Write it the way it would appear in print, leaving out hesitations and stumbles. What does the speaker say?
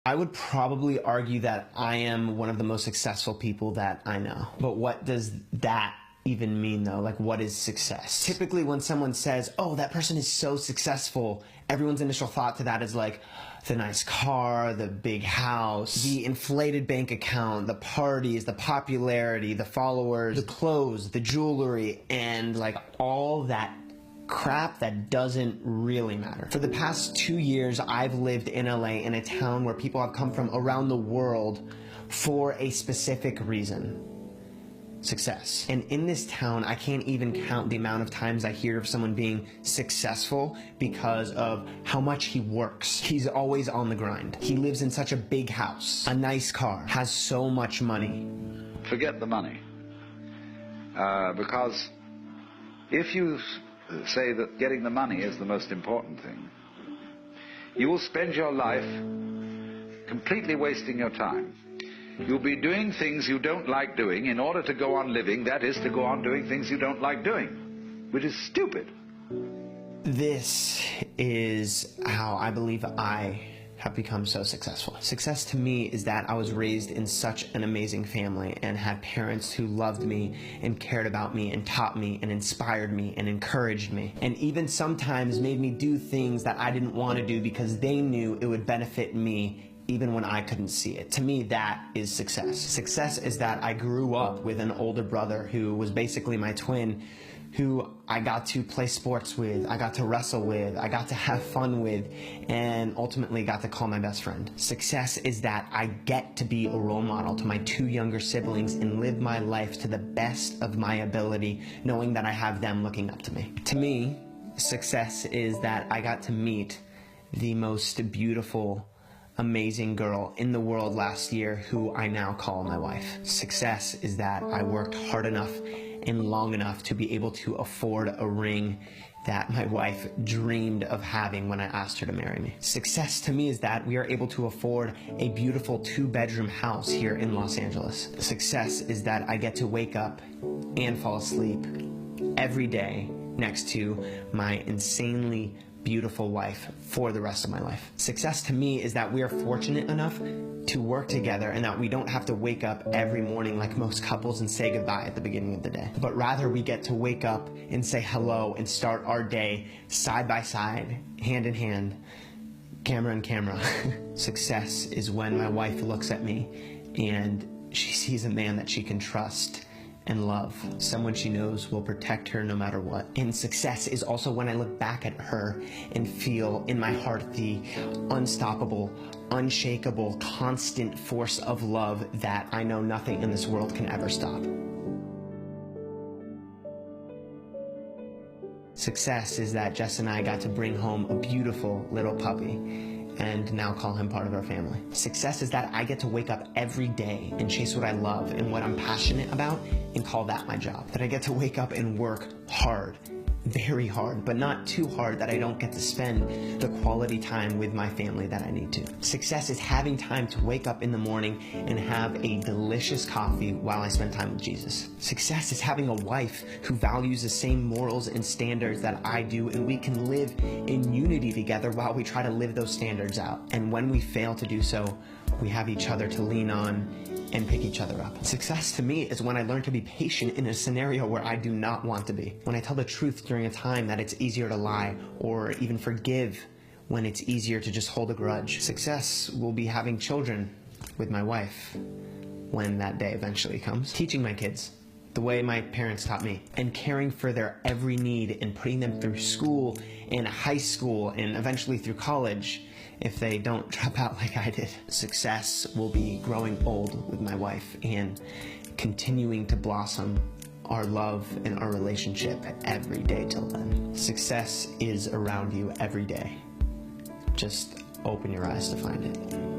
I would probably argue that I am one of the most successful people that I know. But what does that even mean though? Like, what is success? Typically when someone says, oh, that person is so successful, everyone's initial thought to that is like the nice car, the big house, the inflated bank account, the parties, the popularity, the followers, the clothes, the jewelry, and like all that crap that doesn't really matter. For the past 2 years, I've lived in LA, in a town where people have come from around the world for a specific reason: success. And in this town, I can't even count the amount of times I hear of someone being successful because of how much he works. He's always on the grind. He lives in such a big house, a nice car, has so much money. Forget the money. Because if you say that getting the money is the most important thing, you will spend your life completely wasting your time. You'll be doing things you don't like doing in order to go on living, that is, to go on doing things you don't like doing, which is stupid. This is how I believe I have become so successful. Success to me is that I was raised in such an amazing family and had parents who loved me and cared about me and taught me and inspired me and encouraged me, and even sometimes made me do things that I didn't want to do because they knew it would benefit me even when I couldn't see it. To me, that is success. Success is that I grew up with an older brother who was basically my twin, who I got to play sports with, I got to wrestle with, I got to have fun with, and ultimately got to call my best friend. Success is that I get to be a role model to my 2 younger siblings and live my life to the best of my ability, knowing that I have them looking up to me. To me, success is that I got to meet the most beautiful, amazing girl in the world last year, who I now call my wife. Success is that I worked hard enough and long enough to be able to afford a ring that my wife dreamed of having when I asked her to marry me. Success to me is that we are able to afford a beautiful 2-bedroom house here in Los Angeles. Success is that I get to wake up and fall asleep every day next to my insanely beautiful wife for the rest of my life. Success to me is that we are fortunate enough to work together and that we don't have to wake up every morning like most couples and say goodbye at the beginning of the day. But rather we get to wake up and say hello and start our day side by side, hand in hand, camera in camera. Success is when my wife looks at me and she sees a man that she can trust and love, someone she knows will protect her no matter what. And success is also when I look back at her and feel in my heart the unstoppable, unshakable, constant force of love that I know nothing in this world can ever stop. Success is that Jess and I got to bring home a beautiful little puppy and now call him part of our family. Success is that I get to wake up every day and chase what I love and what I'm passionate about and call that my job. That I get to wake up and work hard, very hard, but not too hard that I don't get to spend the quality time with my family that I need to. Success is having time to wake up in the morning and have a delicious coffee while I spend time with Jesus. Success is having a wife who values the same morals and standards that I do, and we can live in unity together while we try to live those standards out. And when we fail to do so, we have each other to lean on and pick each other up. Success to me is when I learn to be patient in a scenario where I do not want to be. When I tell the truth during a time that it's easier to lie, or even forgive when it's easier to just hold a grudge. Success will be having children with my wife when that day eventually comes. Teaching my kids the way my parents taught me, and caring for their every need and putting them through school and high school and eventually through college if they don't drop out like I did. Success will be growing old with my wife and continuing to blossom our love and our relationship every day till then. Success is around you every day. Just open your eyes to find it.